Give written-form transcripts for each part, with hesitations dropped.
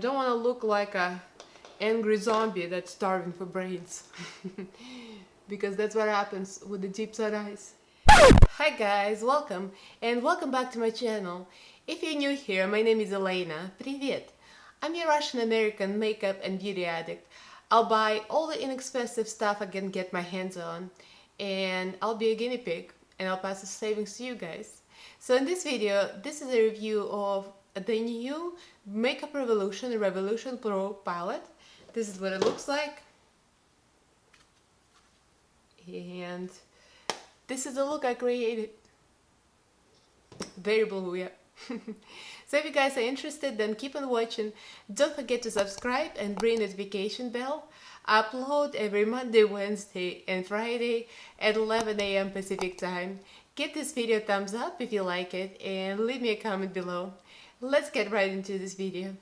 don't want to look like a angry zombie that's starving for brains. Because that's what happens with the deep set eyes. Hi guys, welcome and welcome back to my channel. If you're new here, my name is Elaina. Привет! I'm a Russian-American makeup and beauty addict. I'll buy all the inexpensive stuff I can get my hands on, and I'll be a guinea pig and I'll pass the savings to you guys. So in this video, this is a review of the new Makeup Revolution Pro palette. This is what it looks like. And this is the look I created. Very blue, yeah. So if you guys are interested, then keep on watching. Don't forget to subscribe and ring notification bell. I upload every Monday, Wednesday and Friday at 11 AM Pacific time. Give this video a thumbs up if you like it and leave me a comment below. Let's get right into this video.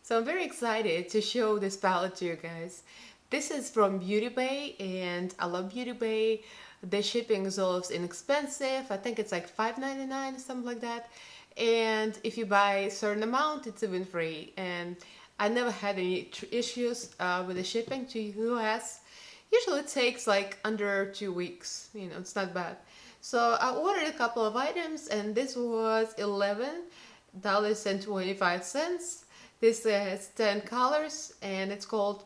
So I'm very excited to show this palette to you guys. This is from Beauty Bay, and I love Beauty Bay. The shipping is always inexpensive. I think it's like $5.99 or something like that. And if you buy a certain amount, it's even free. And I never had any issues with the shipping to US. Usually it takes like under 2 weeks. You know, it's not bad. So I ordered a couple of items, and this was $11.25. This has 10 colors, and it's called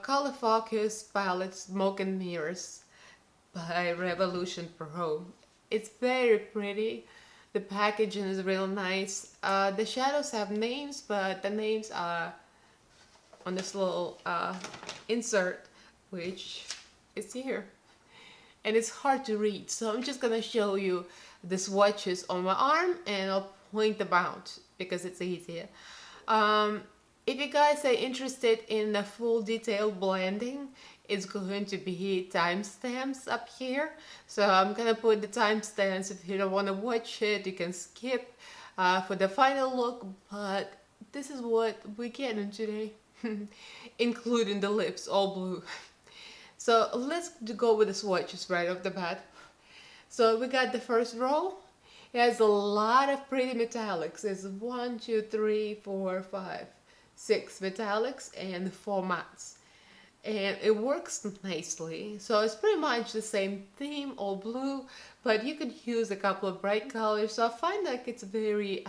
Color Focus Palette Smoke and Mirrors by Revolution Pro. It's very pretty. The packaging is real nice. The shadows have names, but the names are on this little insert, which is here. And it's hard to read, so I'm just gonna show you the swatches on my arm, and I'll point them out because it's easier. If you guys are interested in the full detailed blending, it's going to be timestamps up here. So I'm gonna put the timestamps. If you don't want to watch it, you can skip for the final look, but this is what we're getting today, including the lips, all blue. So let's go with the swatches right off the bat. So we got the first row. It has a lot of pretty metallics. It's 1, 2, 3, 4, 5, 6 metallics and 4 mattes. And it works nicely. So it's pretty much the same theme, all blue, but you could use a couple of bright colors. So I find like it's very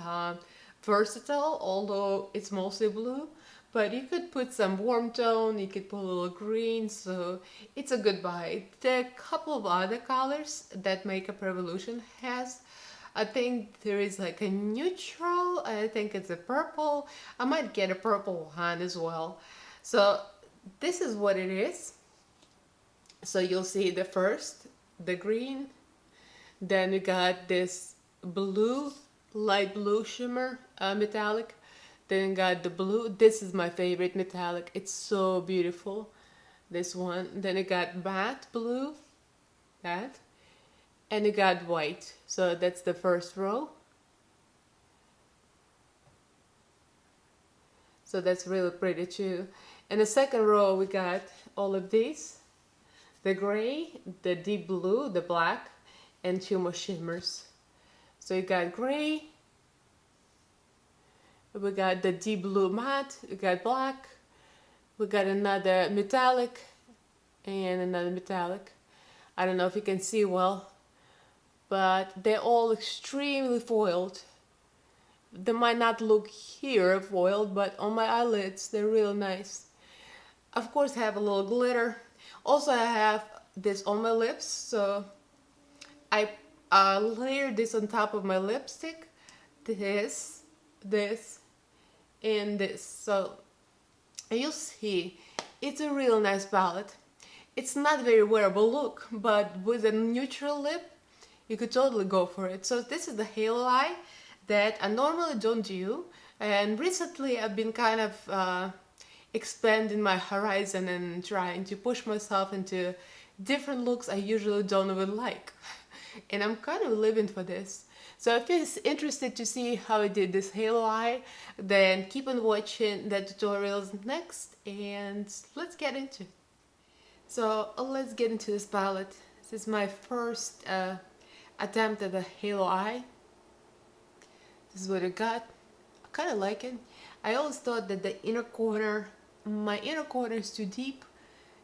versatile, although it's mostly blue. But you could put some warm tone, you could put a little green, so it's a good buy. There are a couple of other colors that Makeup Revolution has. I think there is like a neutral, I think it's a purple. I might get a purple one as well. So this is what it is. So you'll see the first, the green, then we got this blue, light blue shimmer metallic. Then got the blue. This is my favorite metallic. It's so beautiful. This one. Then it got matte blue. That. And it got white. So that's the first row. So that's really pretty too. And the second row we got all of these. The gray, the deep blue, the black, and 2 more shimmers. So you got gray. We got the deep blue matte, we got black, we got another metallic, and another metallic. I don't know if you can see well, but they're all extremely foiled. They might not look here foiled, but on my eyelids, they're real nice. Of course, I have a little glitter. Also, I have this on my lips, so I layered this on top of my lipstick. This, and this. So you'll see it's a real nice palette. It's not very wearable look, but with a neutral lip you could totally go for it. So this is the halo eye that I normally don't do, and recently I've been kind of expanding my horizon and trying to push myself into different looks I usually don't even like. And I'm kind of living for this. So if you're interested to see how I did this halo eye, then keep on watching the tutorials next, and let's get into it. So let's get into this palette. This is my first attempt at a halo eye. This is what I got. I kind of like it. I always thought that my inner corner is too deep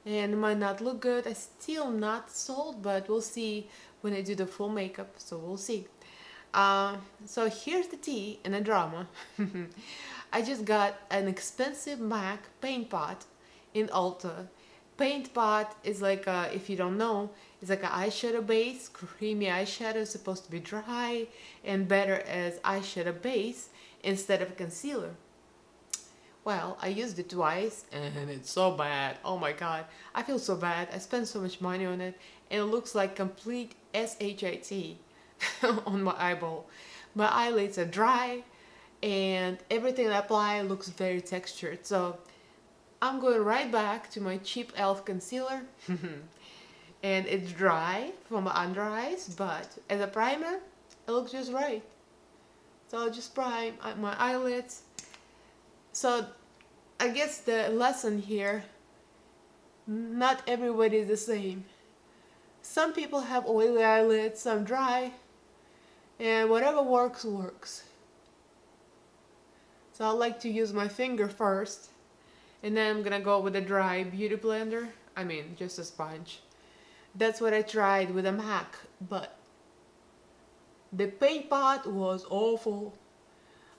and it might not look good. I still not sold, but we'll see when I do the full makeup, so we'll see. So here's the tea and the drama. I just got an expensive MAC paint pot in Ulta. Paint pot is like if you don't know, it's like an eyeshadow base. Creamy eyeshadow is supposed to be dry and better as eyeshadow base instead of concealer. Well, I used it twice and it's so bad. Oh my god, I feel so bad. I spent so much money on it and it looks like complete SHIT on my eyeball. My eyelids are dry and everything I apply looks very textured. So I'm going right back to my cheap e.l.f. concealer and it's dry for my under eyes, but as a primer it looks just right. So I'll just prime my eyelids. So I guess the lesson here, not everybody is the same. Some people have oily eyelids, some dry, and whatever works, works. So I like to use my finger first, and then I'm gonna go with a dry beauty blender. I mean, just a sponge. That's what I tried with a MAC, but the paint pot was awful.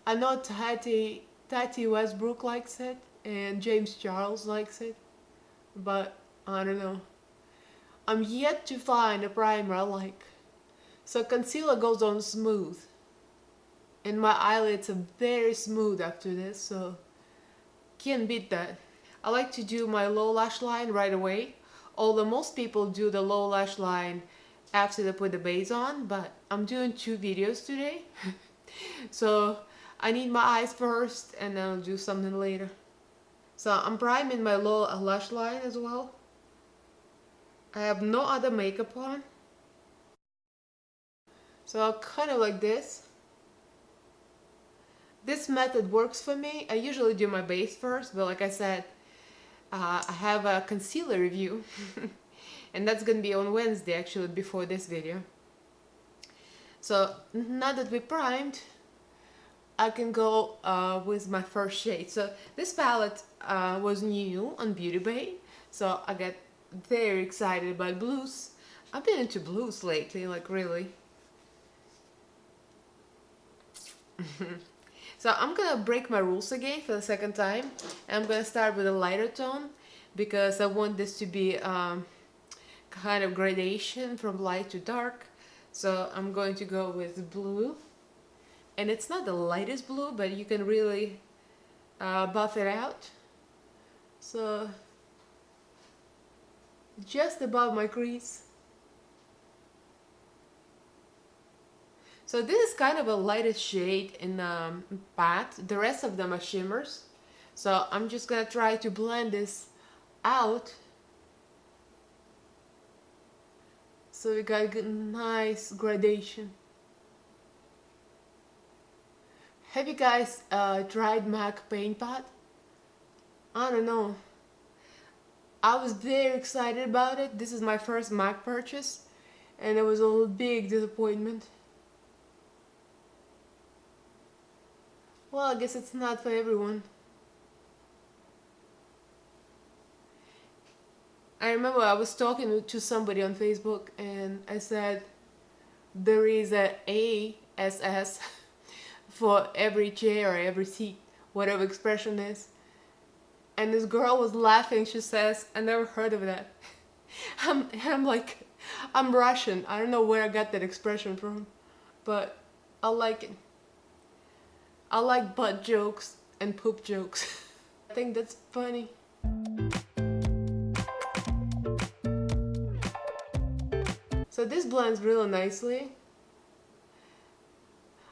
I know Tati Westbrook likes it, and James Charles likes it, but I don't know. I'm yet to find a primer I like. So concealer goes on smooth, and my eyelids are very smooth after this, so can't beat that. I like to do my low lash line right away, although most people do the low lash line after they put the base on, but I'm doing 2 videos today. So I need my eyes first and then I'll do something later. So I'm priming my low lash line as well. I have no other makeup on. So I'll kind of like this. This method works for me. I usually do my base first, but like I said, I have a concealer review and that's gonna be on Wednesday actually, before this video. So now that we primed, I can go with my first shade. So this palette was new on Beauty Bay, so I got very excited about blues. I've been into blues lately, like really. So I'm gonna break my rules again for the second time. And I'm gonna start with a lighter tone because I want this to be kind of gradation from light to dark. So I'm going to go with blue. And it's not the lightest blue, but you can really buff it out. So just above my crease. So this is kind of a lightest shade in matte. The rest of them are shimmers. So I'm just gonna try to blend this out. So we got a good, nice gradation. Have you guys tried MAC paint pot? I don't know. I was very excited about it. This is my first MAC purchase and it was a big disappointment. Well, I guess it's not for everyone. I remember I was talking to somebody on Facebook and I said there is a ASS for every chair or every seat, whatever expression is. And this girl was laughing. She says, I never heard of that. I'm like, I'm Russian. I don't know where I got that expression from, but I like it. I like butt jokes and poop jokes. I think that's funny. So this blends really nicely.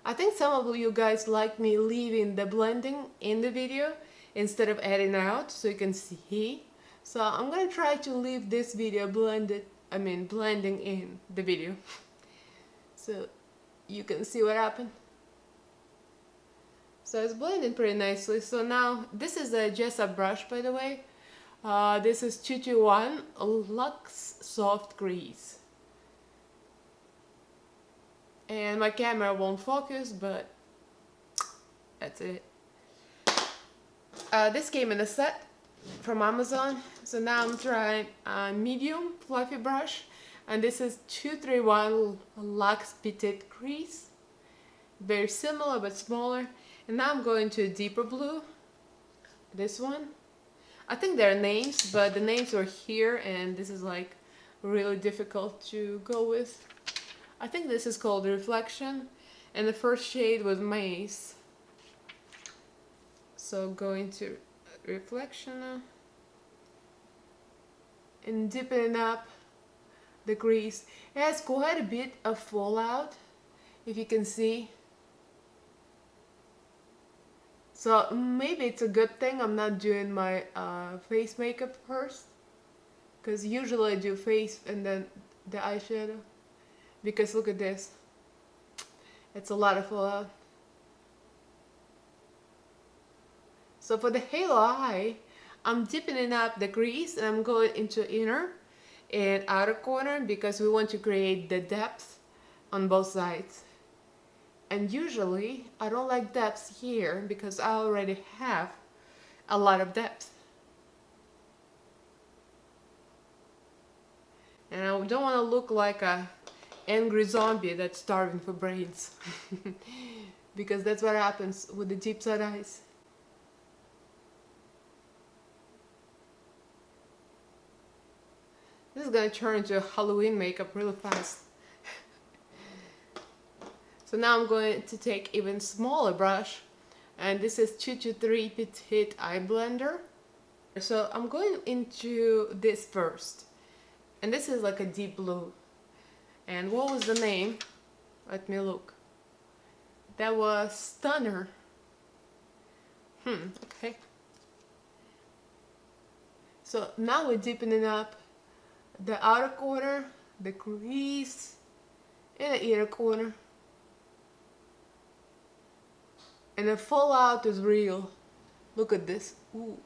I think some of you guys like me leaving the blending in the video instead of adding out so you can see. So I'm gonna try to leave this video blending in the video so you can see what happened. So it's blending pretty nicely. So now this is a Jessup brush, by the way. This is 221 Luxe Soft Crease. and my camera won't focus, but that's it. This came in a set from Amazon, so now I'm trying a medium fluffy brush, and this is 231 Luxe Petite Crease, very similar but smaller. And now I'm going to a deeper blue, this one. I think there are names, but the names were here, and this is like really difficult to go with. I think this is called Reflection, and the first shade was Maze. So going to Reflection now, and dipping up the crease. It has quite a bit of fallout, if you can see. So maybe it's a good thing I'm not doing my face makeup first, because usually I do face and then the eyeshadow. Because look at this, it's a lot of fallout. So for the halo eye, I'm dipping up the crease and I'm going into inner and outer corner because we want to create the depth on both sides. And usually I don't like depth here because I already have a lot of depth. And I don't want to look like a angry zombie that's starving for brains. Because that's what happens with the deep set eyes. This is gonna turn into Halloween makeup really fast. So now I'm going to take even smaller brush, and this is 223 Petite Eye Blender. So I'm going into this first, and this is like a deep blue. And what was the name? Let me look. That was Stunner. Okay. So now we're deepening up the outer corner, the crease, and the inner corner. And the fallout is real. Look at this. Ooh.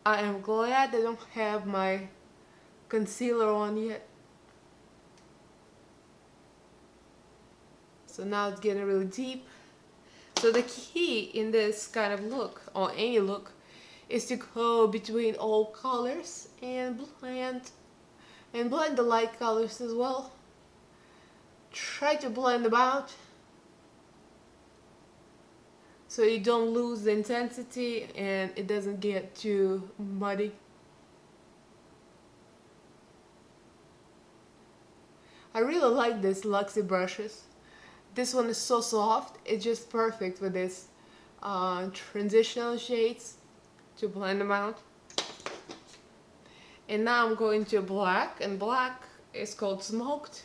I am glad I don't have my concealer on yet. So now it's getting really deep. So the key in this kind of look, or any look, is to go between all colors and blend the light colors as well. Try to blend them out so you don't lose the intensity and it doesn't get too muddy. I really like these Luxe brushes. This one is so soft, it's just perfect with this transitional shades to blend them out. And now I'm going to black, and black is called Smoked,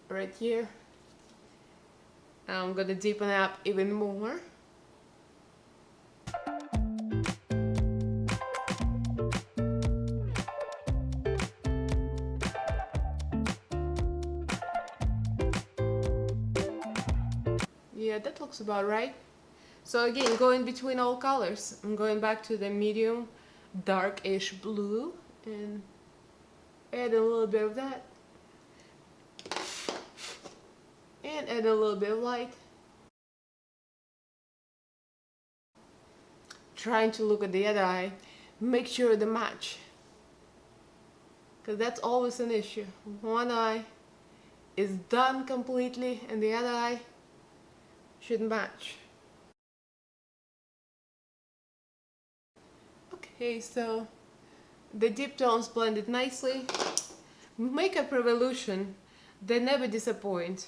right here. Now I'm gonna deepen up even more. Yeah, that looks about right. So again, going between all colors, I'm going back to the medium darkish blue and add a little bit of that. And add a little bit of light. Trying to look at the other eye, make sure they match. Because that's always an issue. One eye is done completely and the other eye should match. Okay, so the deep tones blended nicely. Makeup Revolution, they never disappoint.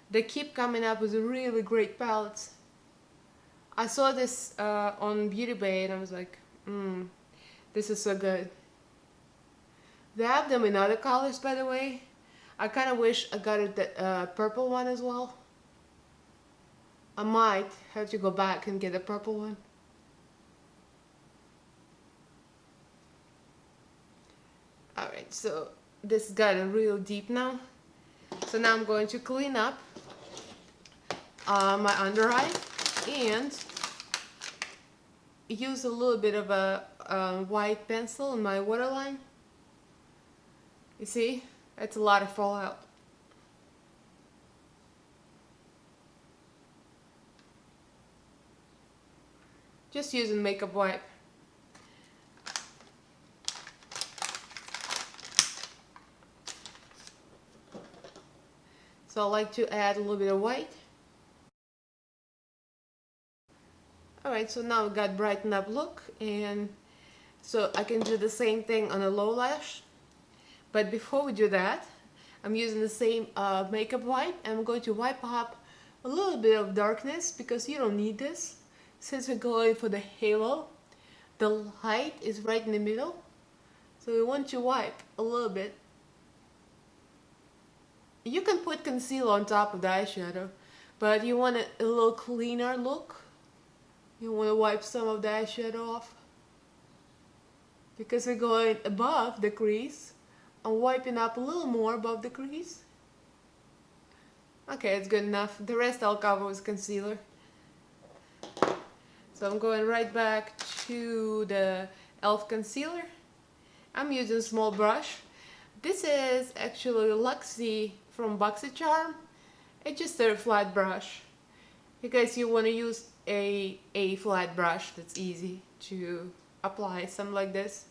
They keep coming up with really great palettes. I saw this on Beauty Bay and I was like, this is so good. They have them in other colors, by the way. I kind of wish I got it the purple one as well. I might have to go back and get a purple one. Alright, so this got a real deep now. So now I'm going to clean up my under eye and use a little bit of a white pencil in my waterline. You see, it's a lot of fallout. just using makeup wipe. So I like to add a little bit of white. Alright, so now we got brightened up look, and so I can do the same thing on a low lash. But before we do that, I'm using the same makeup wipe, and I'm going to wipe up a little bit of darkness because you don't need this. Since we're going for the halo, the light is right in the middle, so we want to wipe a little bit. You can put concealer on top of the eyeshadow, but you want a little cleaner look. You want to wipe some of the eyeshadow off because we're going above the crease. I'm wiping up a little more above the crease. Okay, it's good enough. The rest I'll cover with concealer. So I'm going right back to the e.l.f. concealer. I'm using a small brush. This is actually Luxie from BoxyCharm. It's just a flat brush. Because you want to use a flat brush that's easy to apply something like this.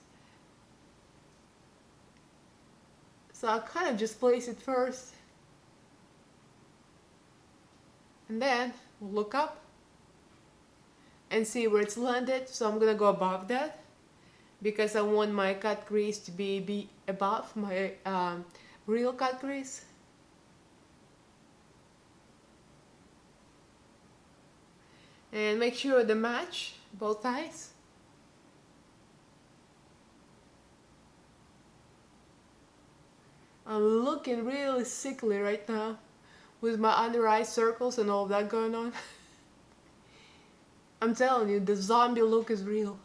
So I'll kind of just place it first. And then look up and see where it's landed. So I'm gonna go above that because I want my cut crease to be above my real cut crease. And make sure they match both eyes. I'm looking really sickly right now with my under eye circles and all of that going on. I'm telling you, the zombie look is real.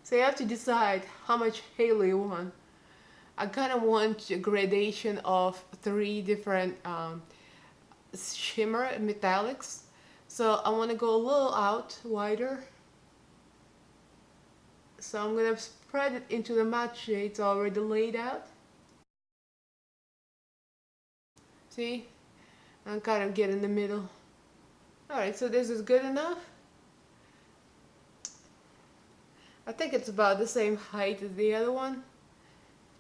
So you have to decide how much halo you want. I kind of want a gradation of 3 different shimmer metallics. So I want to go a little out wider. So I'm going to spread it into the matte shades already laid out. See? I'm kind of getting in the middle. Alright, so this is good enough. I think it's about the same height as the other one.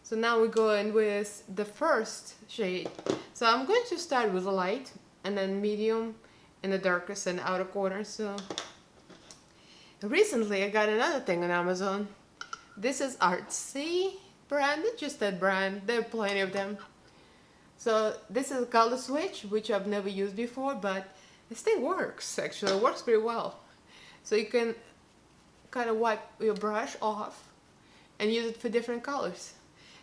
So now we go in with the first shade. So I'm going to start with light and then medium in the darkest and outer corner. So recently I got another thing on Amazon. This is Artsy brand. It's just that brand. There are plenty of them. So this is a color switch, which I've never used before, but this thing works actually. It works pretty well. So you can kind of wipe your brush off and use it for different colors.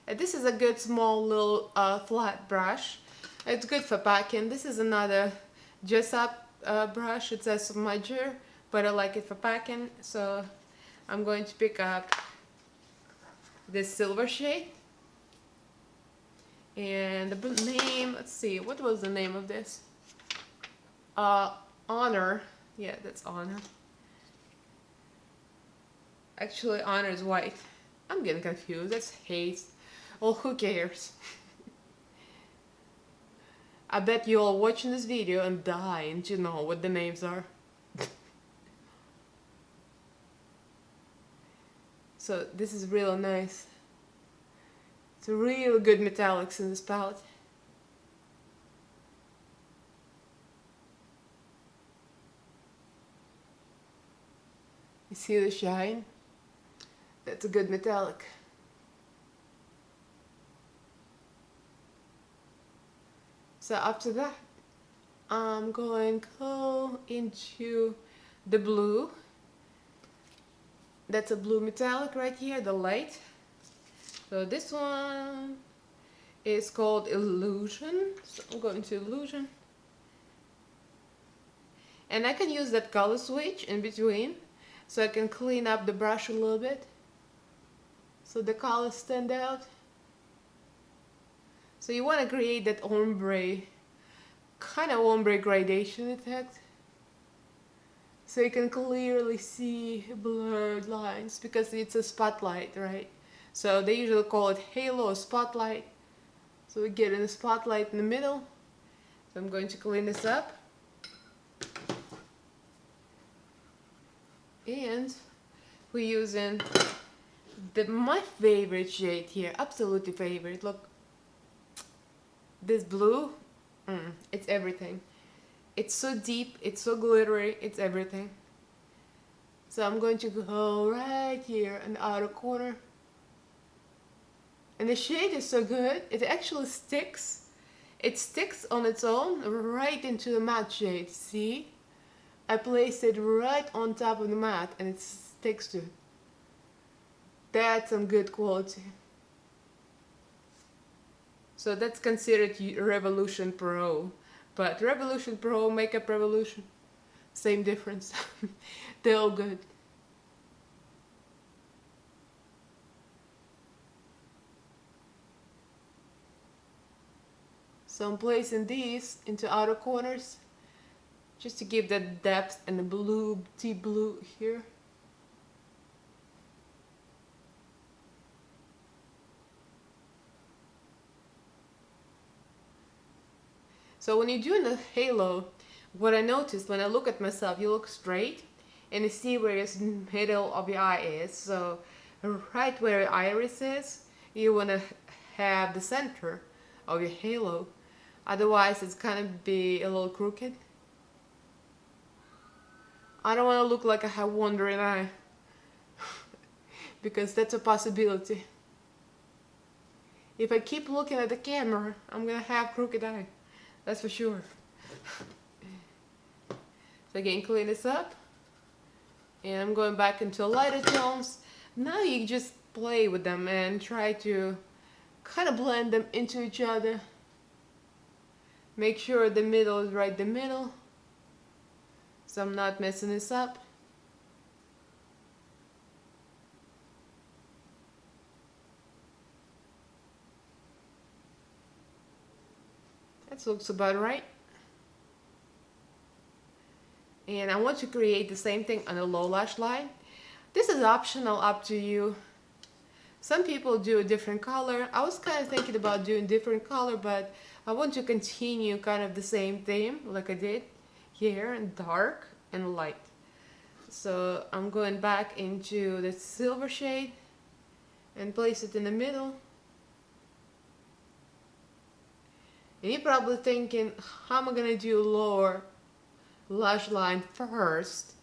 And this is a good small little flat brush. It's good for packing. This is another dress up brush. It says smudger, but I like it for packing. So I'm going to pick up this silver shade. And the name, let's see, what was the name of this? Honor. Yeah, that's Honor. Actually, Honor is white. I'm getting confused. That's Haze. Well, who cares? I bet you all watching this video and dying to know what the names are. So this is really nice. It's a really good metallics in this palette. You see the shine? That's a good metallic. So after that, I'm going to go into the blue. That's a blue metallic right here, the light. So this one is called Illusion. So I'm going to Illusion. And I can use that color switch in between so I can clean up the brush a little bit so the colors stand out. So you want to create that ombre, kind of ombre gradation effect. So you can clearly see blurred lines because it's a spotlight, right? So they usually call it halo or spotlight. So we get in the spotlight in the middle. So I'm going to clean this up. And we're using my favorite shade here, absolutely favorite. Look, this blue, it's everything. It's so deep, it's so glittery, it's everything. So I'm going to go right here in the outer corner. And the shade is so good, it actually sticks. It sticks on its own right into the matte shade. See? I placed it right on top of the matte and it sticks to it. That's some good quality. So that's considered Revolution Pro. But Revolution Pro, Makeup Revolution, same difference. They're all good. So I'm placing these into outer corners just to give that depth and the blue, deep blue here. So when you're doing the halo, what I noticed when I look at myself, you look straight and you see where the middle of your eye is. So right where your iris is, you want to have the center of your halo. Otherwise it's gonna be a little crooked. I don't want to look like I have wandering eye because that's a possibility. If I keep looking at the camera, I'm gonna have crooked eye. That's for sure. So again, clean this up. And I'm going back into lighter tones. Now you just play with them and try to kind of blend them into each other. Make sure the middle is right the middle, so I'm not messing this up. That looks about right. And I want to create the same thing on the low lash line. This is optional, up to you. Some people do a different color. I was kind of thinking about doing different color, but I want to continue kind of the same theme like I did here, in dark and light. So I'm going back into the silver shade and place it in the middle. And you're probably thinking, how am I gonna do lower lash line first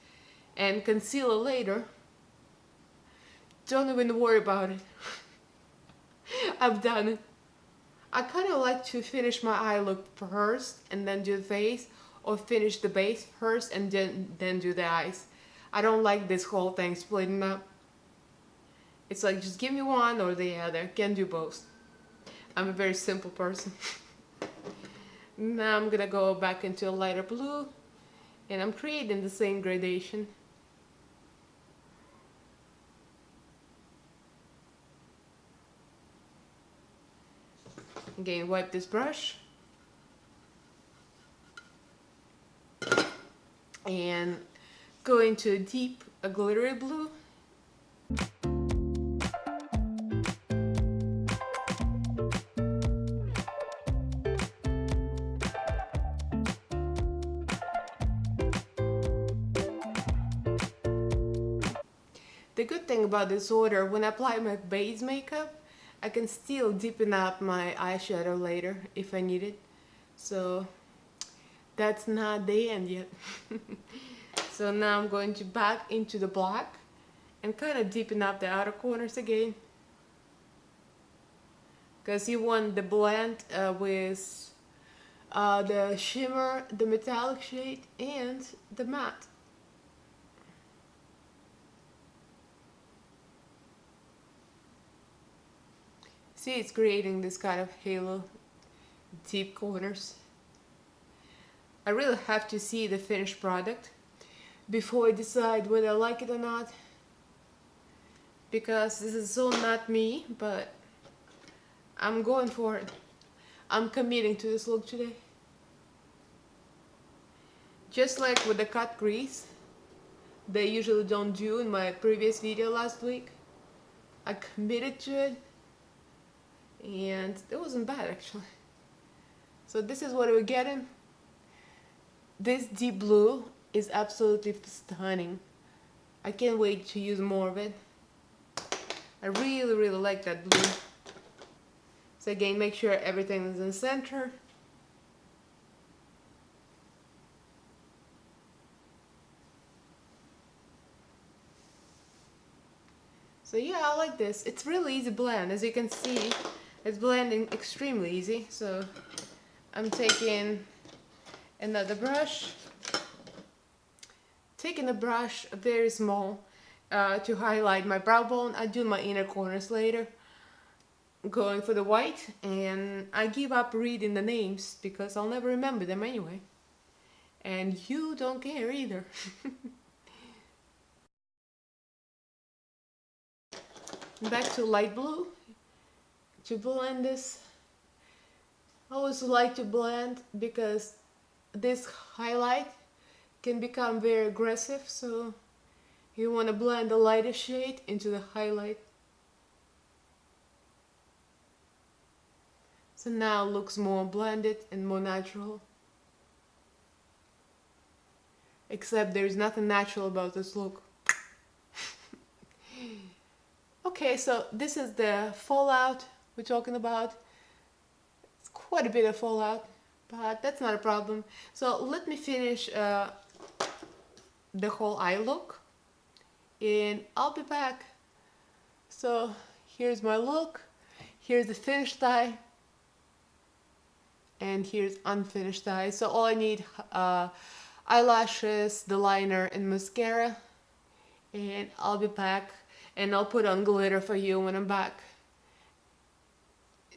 and concealer later? Don't even worry about it. I've done it. I kind of like to finish my eye look first and then do the face, or finish the base first and then do the eyes. I don't like this whole thing splitting up. It's like, just give me one or the other. Can't do both. I'm a very simple person. Now I'm gonna go back into a lighter blue and I'm creating the same gradation. Again, wipe this brush and go into a deep, glittery blue. The good thing about this order, when I apply my base makeup, I can still deepen up my eyeshadow later if I need it. So that's not the end yet. So now I'm going to back into the black and kind of deepen up the outer corners again. Because you want the blend with the shimmer, the metallic shade, and the matte. See, it's creating this kind of halo, deep corners. I really have to see the finished product before I decide whether I like it or not, because this is so not me, but I'm going for it. I'm committing to this look today. Just like with the cut crease, they usually don't do in my previous video last week. I committed to it. And it wasn't bad actually. So this is what we're getting. This deep blue is absolutely stunning. I can't wait to use more of it. I really like that blue. So again, make sure everything is in the center. So yeah, I like this. It's really easy blend. As you can see, it's blending extremely easy. So I'm taking another brush. Taking a brush very small to highlight my brow bone. I do my inner corners later. Going for the white, and I give up reading the names because I'll never remember them anyway. And you don't care either. Back to light blue to blend this. I always like to blend because this highlight can become very aggressive, so you want to blend the lighter shade into the highlight. So now it looks more blended and more natural. Except there's nothing natural about this look. Okay, so this is the fallout we're talking about. It's quite a bit of fallout, but that's not a problem. So let me finish the whole eye look, and I'll be back. So here's my look, here's the finished eye, and here's unfinished eye. So all I need eyelashes, the liner, and mascara, and I'll be back. And I'll put on glitter for you when I'm back,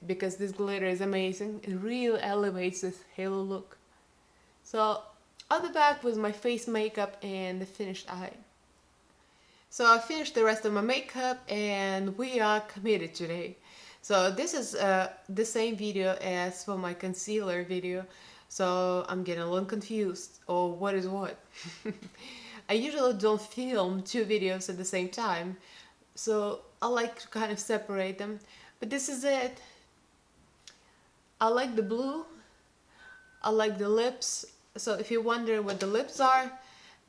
because this glitter is amazing. It really elevates this halo look. So I'll be back with my face makeup and the finished eye. So I finished the rest of my makeup and we are committed today. So this is the same video as for my concealer video. So I'm getting a little confused, or what is what. I usually don't film two videos at the same time, so I like to kind of separate them. But this is it. I like the blue. I like the lips. So if you wonder what the lips are,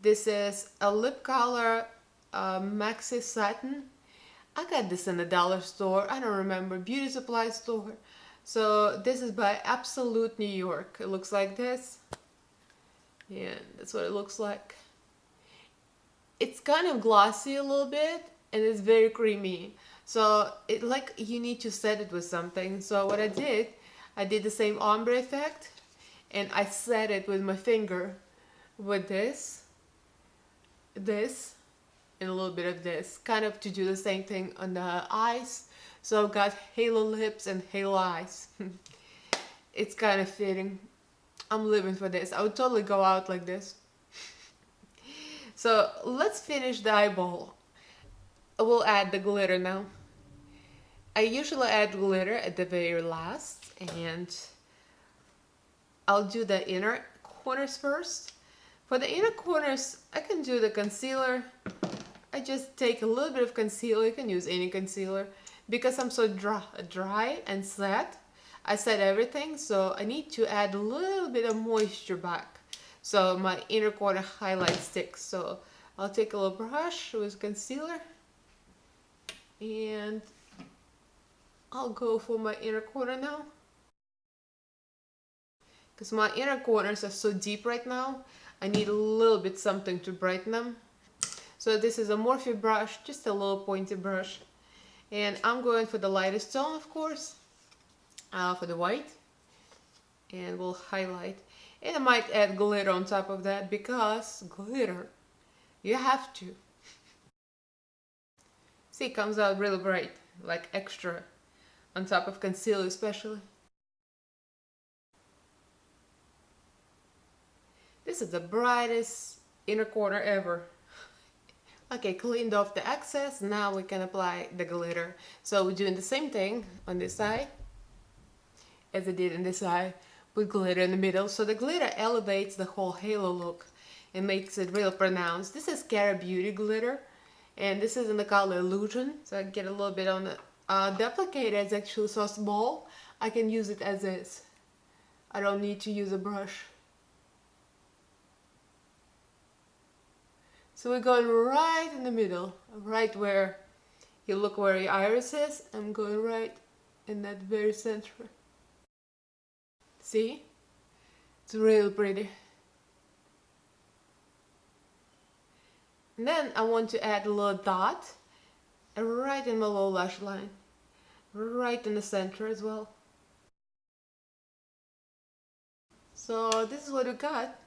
this is a lip color maxi satin. I got this in a dollar store, I don't remember, beauty supply store. So this is by Absolute New York. It looks like this. Yeah, that's what it looks like. It's kind of glossy a little bit, and it's very creamy. So it like you need to set it with something. So what I did the same ombre effect, and I set it with my finger with this, and a little bit of this, kind of to do the same thing on the eyes. So I've got halo lips and halo eyes. It's kind of fitting. I'm living for this. I would totally go out like this. So let's finish the eyeball. We'll add the glitter now. I usually add glitter at the very last, and I'll do the inner corners first. For the inner corners, I can do the concealer. I just take a little bit of concealer. You can use any concealer. Because I'm so dry and set, I set everything, so I need to add a little bit of moisture back, so my inner corner highlight sticks. So I'll take a little brush with concealer, and I'll go for my inner corner now. Because my inner corners are so deep right now, I need a little bit something to brighten them. So this is a Morphe brush, just a little pointy brush. And I'm going for the lightest tone, of course, for the white. And we'll highlight. And I might add glitter on top of that, because glitter, you have to. See, it comes out really bright, like extra, on top of concealer especially. This is the brightest inner corner ever. Okay, cleaned off the excess. Now we can apply the glitter. So we're doing the same thing on this side as I did on this side, with glitter in the middle. So the glitter elevates the whole halo look and makes it real pronounced. This is Cara Beauty glitter, and this is in the color Illusion. So I get a little bit on the applicator is actually so small, I can use it as is. I don't need to use a brush. So we're going right in the middle, right where you look where your iris is. I'm going right in that very center. See? It's real pretty. And then I want to add a little dot right in my lower lash line, right in the center as well. So this is what we got.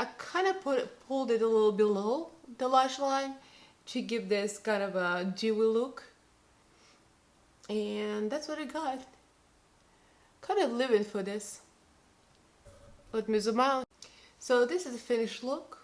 I kind of pulled it a little below the lash line to give this kind of a dewy look. And that's what I got. Kind of living for this. Let me zoom out. So this is the finished look.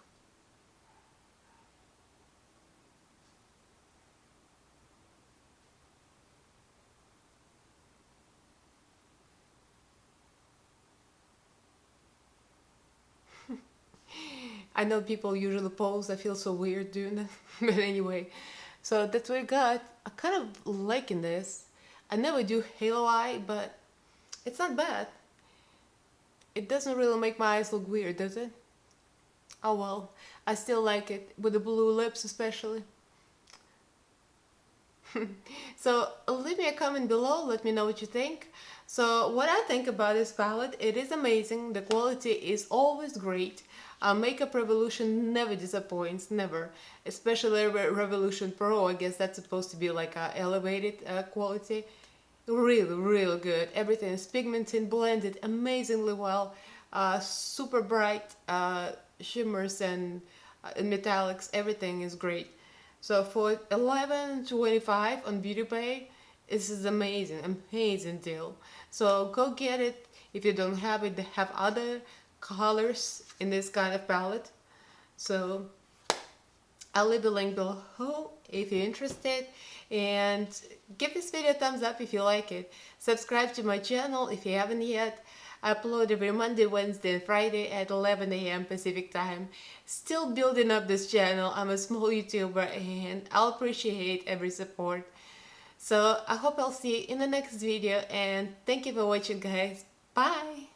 I know people usually pose, I feel so weird doing that, but anyway. So that's what I got. I kind of liking this. I never do halo eye, but it's not bad. It doesn't really make my eyes look weird, does it? Oh well, I still like it, with the blue lips especially. So leave me a comment below, let me know what you think. So what I think about this palette, it is amazing, the quality is always great. Makeup Revolution never disappoints, never. Especially Revolution Pro, I guess that's supposed to be like a elevated quality. Really good. Everything is pigmented, blended amazingly well. Super bright shimmers and metallics, everything is great. So for $11.25 on BeautyPay, this is amazing deal. So go get it. If you don't have it, they have other colors in this kind of palette. So I'll leave the link below if you're interested, and give this video a thumbs up if you like it. Subscribe to my channel if you haven't yet. I upload every Monday, Wednesday, and Friday at 11 AM Pacific time. Still building up this channel. I'm a small YouTuber and I'll appreciate every support. So I hope I'll see you in the next video, and thank you for watching, guys. Bye!